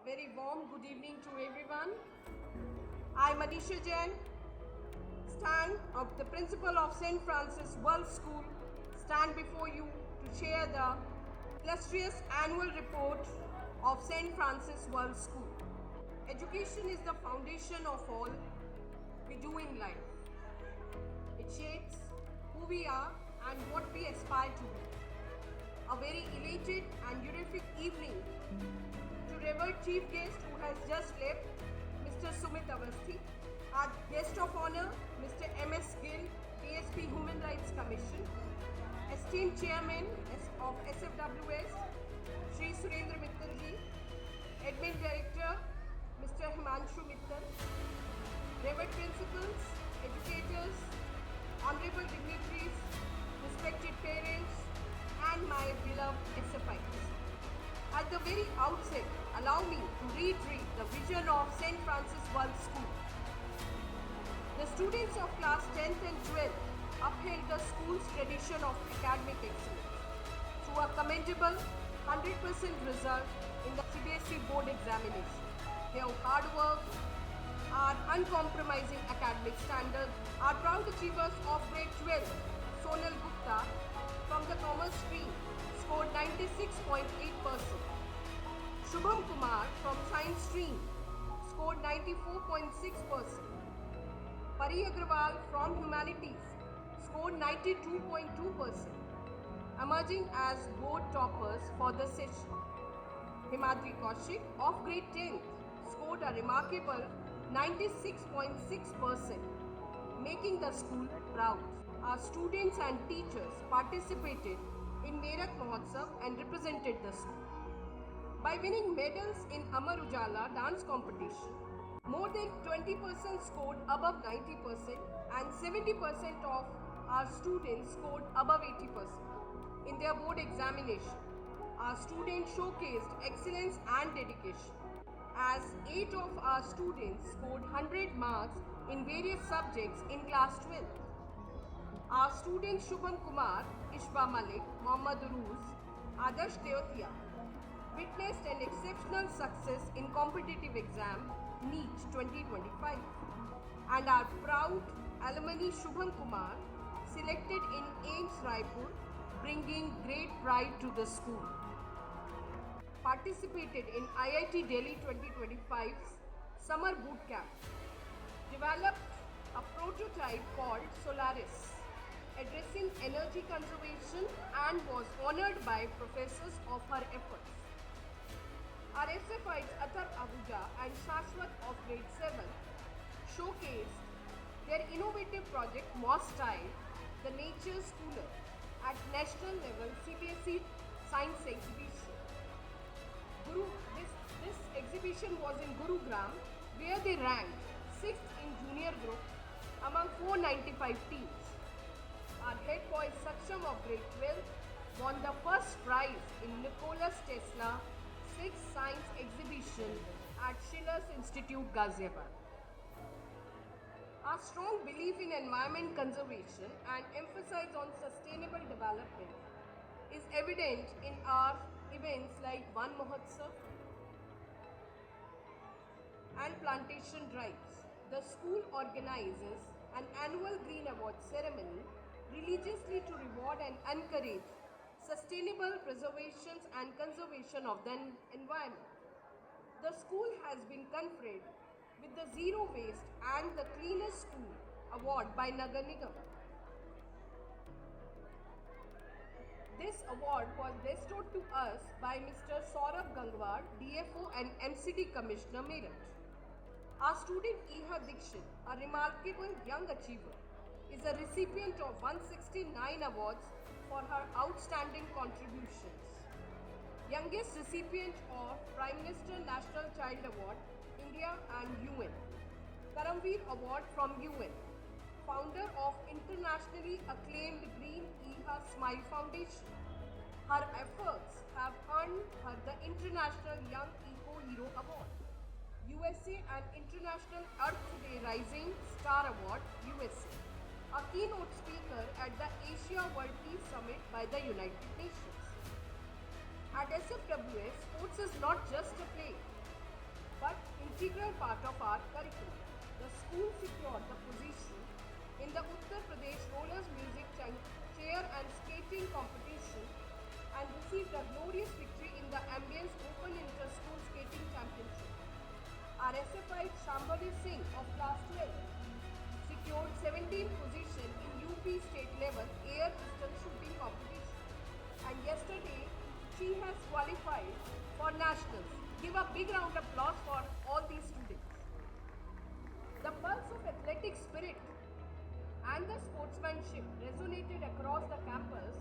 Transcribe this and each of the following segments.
very warm good evening to everyone. I, Manisha Jain, the principal of St. Francis World School, stand before you to share the illustrious annual report of St. Francis World School. Education is the foundation of all we do in life. It shapes who we are and what we aspire to be. A very elated and terrific evening to revered chief guest who has just left, Mr. Sumit Awasthi. Our guest of honor, Mr. M.S. Gill, DSP Human Rights Commission. Esteemed Chairman of SFWS, Shri Surendra Mittalji. Admin Director, Mr. Himanshu Mittal. Revered Principals, Educators, Honorable Dignitaries, respected parents, and my beloved SFIs. At the very outset, allow me to reiterate the vision of St. Francis World School. The students of class 10th and 12th upheld the school's tradition of academic excellence through a commendable 100% result in the CBSE board examination. Their hard work, our uncompromising academic standards, our proud achievers of grade 12, Sonal Gupta from the commerce stream scored 96.8%. Shubham Kumar from science stream scored 94.6%. Pari Agrawal from humanities scored 92.2%, emerging as board toppers for the session. Himadri Kaushik of grade 10th scored a remarkable 96.6%, making the school proud. Our students and teachers participated in Merak Mahotsav and represented the school. By winning medals in Amar Ujala dance competition, more than 20% scored above 90% and 70% of our students scored above 80% in their board examination. Our students showcased excellence and dedication, as 8 of our students scored 100 marks in various subjects in class 12. Our students Shubham Kumar, Ishba Malik, Mohammad Uruz, Adarsh Teotia witnessed an exceptional success in competitive exam NEET 2025, and our proud alumni Shubham Kumar selected in AIIMS Raipur, bringing great pride to the school. Participated in IIT Delhi 2025's summer boot camp, developed a prototype called Solaris, addressing energy conservation, and was honored by professors of her efforts. Our SFIs Athar Ahuja and Shashwat of grade 7 showcased their innovative project Moss Style, the Nature's Cooler, at national level CBSE Science Exhibition. This exhibition was in Gurugram, where they ranked 6th in junior group among 495 teams. Our head boy Saksham of grade 12 won the first prize in Nikola Tesla 6th Science Exhibition at Schiller's Institute, Ghaziabad. Our strong belief in environment conservation and emphasis on sustainable development is evident in our events like Van Mahotsav and plantation drives. The school organizes an annual Green Award ceremony religiously to reward and encourage sustainable preservation and conservation of the environment. The school has been conferred with the Zero Waste and the Cleanest School Award by Nagar Nigam. This award was bestowed to us by Mr. Saurabh Gangwar, DFO and MCD Commissioner Meerut. Our student Iha Dikshit, a remarkable young achiever, is a recipient of 169 awards for her outstanding contributions. Youngest recipient of Prime Minister National Child Award, India and UN. Karamveer Award from UN. Founder of internationally acclaimed Green Iha Smile Foundation. Her efforts have earned her the International Young Eco Hero Award, USA and International Earth Day Rising Star Award, USA. A keynote speaker at the Asia World Peace Summit by the United Nations. At SFWS, sports is not just a play. part of our curriculum. The school secured the position in the Uttar Pradesh Rollers Music Chair and Skating Competition and received a glorious victory in the Ambience Open Inter-School Skating Championship. Our SFI Shambhavi Singh of class 12 secured 17th position in UP state level air pistol shooting competition, and yesterday she has qualified for nationals. Give a big round of applause for all these students. The pulse of athletic spirit and the sportsmanship resonated across the campus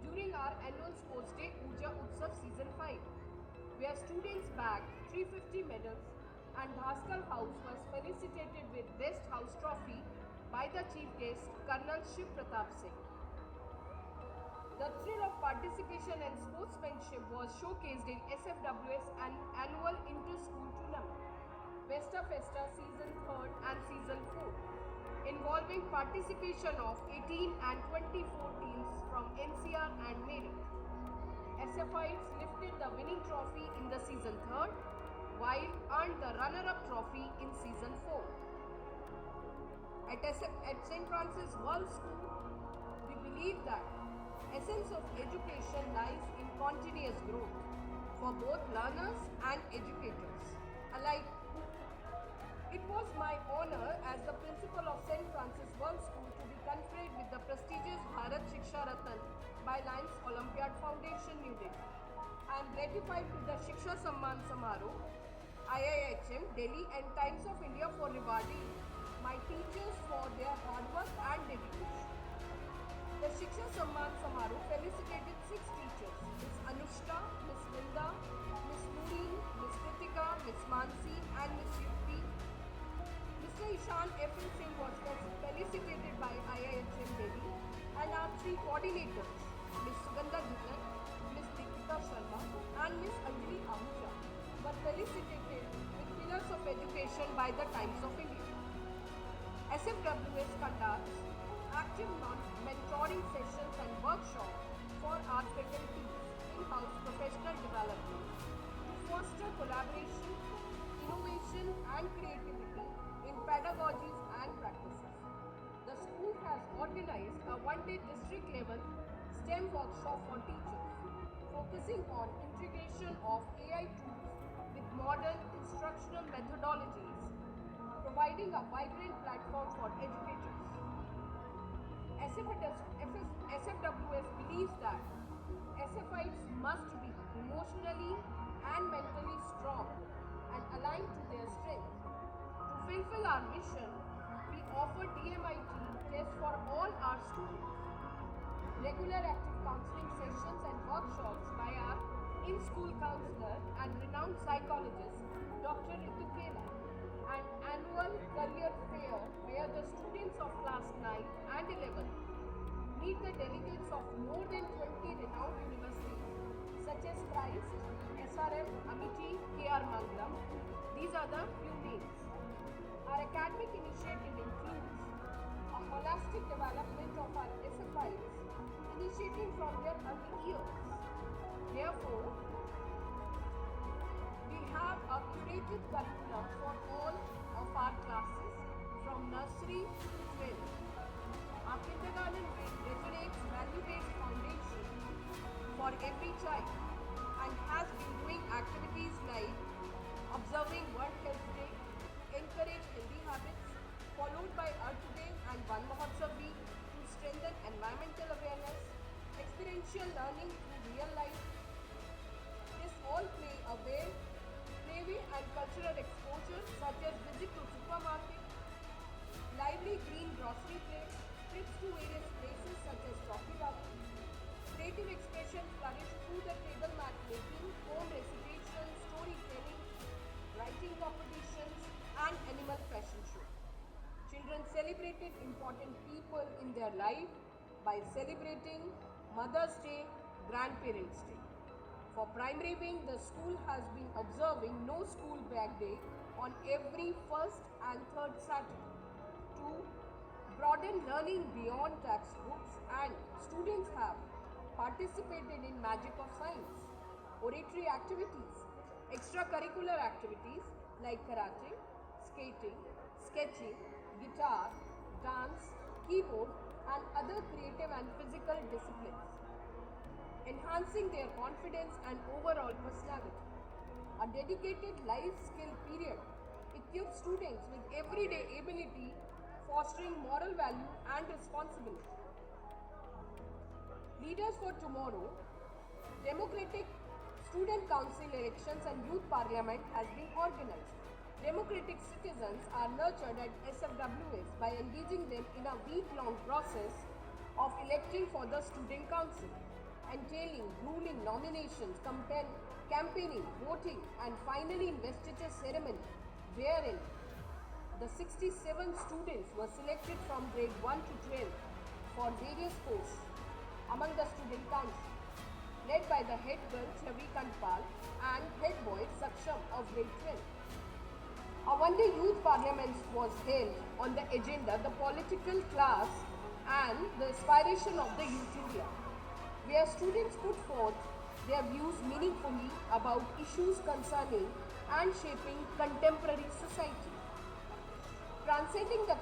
during our annual Sports Day Urja Utsav Season 5, where students bagged 350 medals and Bhaskar House was felicitated with Best House Trophy by the Chief Guest Colonel Shiv Pratap Singh. The thrill of participation and sportsmanship was showcased in SFWS annual inter-school tournament, Vesta Festa Season 3rd and Season 4th, involving participation of 18 and 24 teams from NCR and Meerut. SFites lifted the winning trophy in the Season 3rd, while earned the runner-up trophy in Season 4. At St. Francis World School, we believe that essence of education lies in continuous growth for both learners and educators alike. It was my honor as the principal of St. Francis World School to be conferred with the prestigious Bharat Shiksha Ratan by Lions Olympiad Foundation, New Delhi. I am gratified with the Shiksha Samman Samaroh, IIHM, Delhi and Times of India for rewarding my teachers for their hard work and dedication. The Shiksha Samman Samaroh felicitated 6 teachers, Ms. Anushka, Ms. Linda, Ms. Nureen, Ms. Kritika, Ms. Mansi and Ms. Yukti. Mr. Ishan F.L. Singh was felicitated by IIHM Delhi, and our 3 coordinators, Ms. Sugandha Dhillon, Ms. Deepika Sharma and Ms. Anjali Ahuja, were felicitated with Pillars of Education by the Times of India. SFWS conducts active mentoring sessions and workshops for our faculties in-house professional development to foster collaboration, innovation and creativity in pedagogies and practices. The school has organized a one-day district-level STEM workshop for teachers, focusing on integration of AI tools with modern instructional methodologies, providing a vibrant platform for educators. SFWS believes that SFites must be emotionally and mentally strong and aligned to their strengths. To fulfill our mission, we offer DMIT tests for all our students, regular active counseling sessions and workshops by our in-school counselor and renowned psychologist, Dr. Ritu Kela, and annual career fair where the students of class 9 and 11 meet the delegates of more than 20 renowned universities such as Christ, SRM, Amity, KR Mangalam. These are the few names. Our academic initiative includes a holistic development of our SFIs, initiating from their early years. Therefore, we have a curated curriculum for all of our classes from nursery to 12th. Our kindergarten resonates value-based foundation for every child and has been doing activities like observing World Health Day, encourage healthy habits, followed by Earth Day and Van Mahotsav Week to strengthen environmental awareness, experiential learning through real life. This all play a play and cultural exposure such as visit to supermarket, lively green grocery play, trips to various places such as Rocky Valley. Creative expression flourish through the table mat making, poem recitation, storytelling, writing competitions, and animal fashion show. Children celebrated important people in their life by celebrating Mother's Day, Grandparents' Day. For primary wing, the school has been observing no school bag day on every first and third Saturday. To broaden learning beyond textbooks, and students have participated in Magic of Science, oratory activities, extracurricular activities like karate, skating, sketching, guitar, dance, keyboard, and other creative and physical disciplines, enhancing their confidence and overall personality. A dedicated life skill period equips students with everyday ability, fostering moral value and responsibility. Leaders for tomorrow, democratic student council elections and youth parliament has been organized. Democratic citizens are nurtured at SFWS by engaging them in a week-long process of electing for the student council, entailing grueling nominations, campaigning, voting, and finally investiture ceremony, wherein the 67 students were selected from grade 1 to 12 for various posts among the student council, led by the head girl Chavi Kantpal and head boy Saksham of grade 12. A one-day youth parliament was held on the agenda, the political class and the aspiration of the youth India, where students put forth their views meaningfully about issues concerning and shaping contemporary society. Transcending the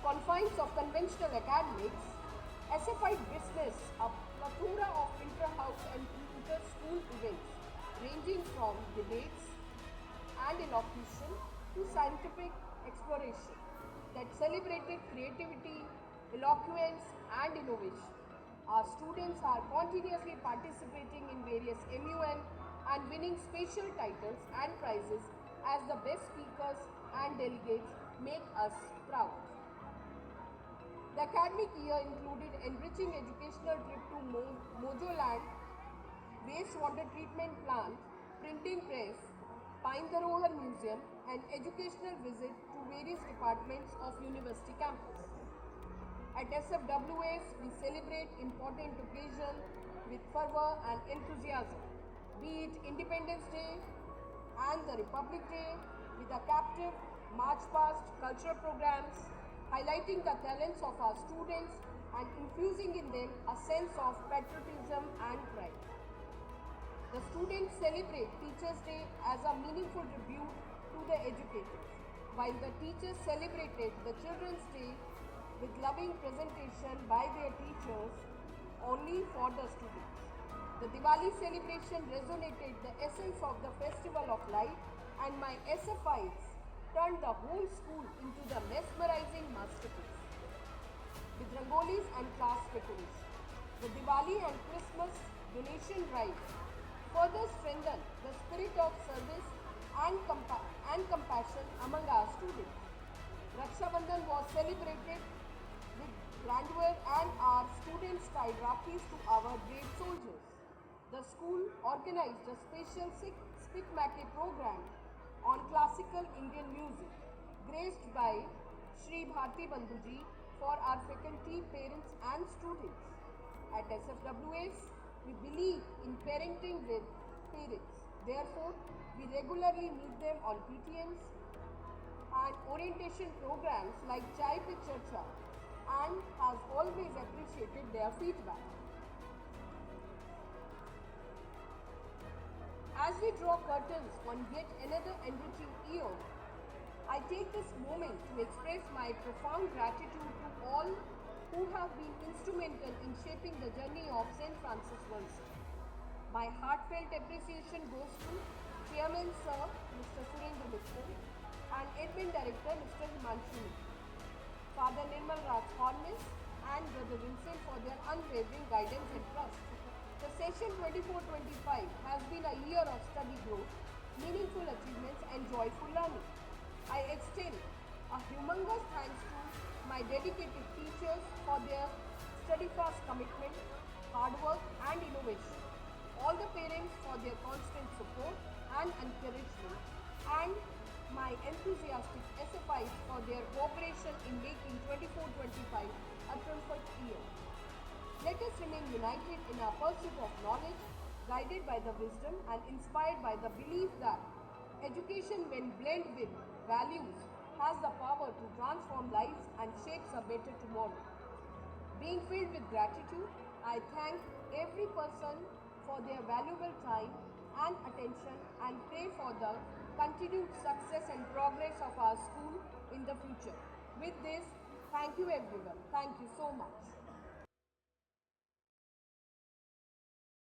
confines of conventional academics, SFI witnessed a plethora of inter-house and inter-school events ranging from debates and elocution to scientific exploration that celebrated creativity, eloquence, and innovation. Our students are continuously participating in various MUN and winning special titles and prizes as the best speakers and delegates make us proud. The academic year included enriching educational trip to Mojoland, wastewater treatment plant, printing press, Pine Dharohar Museum, and educational visit to various departments of university campus. At SFWS, we celebrate important occasions with fervor and enthusiasm, be it Independence Day and the Republic Day, with a captive march past cultural programs, highlighting the talents of our students and infusing in them a sense of patriotism and pride. The students celebrate Teachers' Day as a meaningful tribute to the educators, while the teachers celebrated the Children's Day with loving presentation by their teachers only for the students. The Diwali celebration resonated the essence of the festival of light, and my SFIs turned the whole school into the mesmerizing masterpiece with rangolis and class decoration. The Diwali and Christmas donation drive further strengthened the spirit of service and compassion among our students. Raksha Bandhan was celebrated with grandeur and our students tied Rakhis to our brave soldiers. The school organized a special Spik Make program on classical Indian music, graced by Shri Bharti Bandhuji for our faculty, parents and students. At SFWS, we believe in parenting with parents. Therefore, we regularly meet them on PTMs and orientation programs like Chai Pe Charcha and has always appreciated their feedback. As we draw curtains on yet another enriching year, I take this moment to express my profound gratitude to all who have been instrumental in shaping the journey of St. Francis World School. My heartfelt appreciation goes to Chairman Sir Mr. Surendra Mittal and Admin Director Mr. Himanshu Mittal, Father Nirmal Raj Hornis and Brother Vincent for their unwavering guidance and trust. The session 24-25 has been a year of study growth, meaningful achievements and joyful learning. I extend a humongous thanks to my dedicated teachers for their steadfast commitment, hard work and innovation, all the parents for their constant support and encouragement, and my enthusiastic SFIs for their cooperation in making 24-25 a triumphant year. Let us remain united in our pursuit of knowledge, guided by the wisdom and inspired by the belief that education, when blended with values, has the power to transform lives and shapes a better tomorrow. Being filled with gratitude, I thank every person for their valuable time and attention and pray for the continued success and progress of our school in the future. With this, thank you everyone. Thank you so much.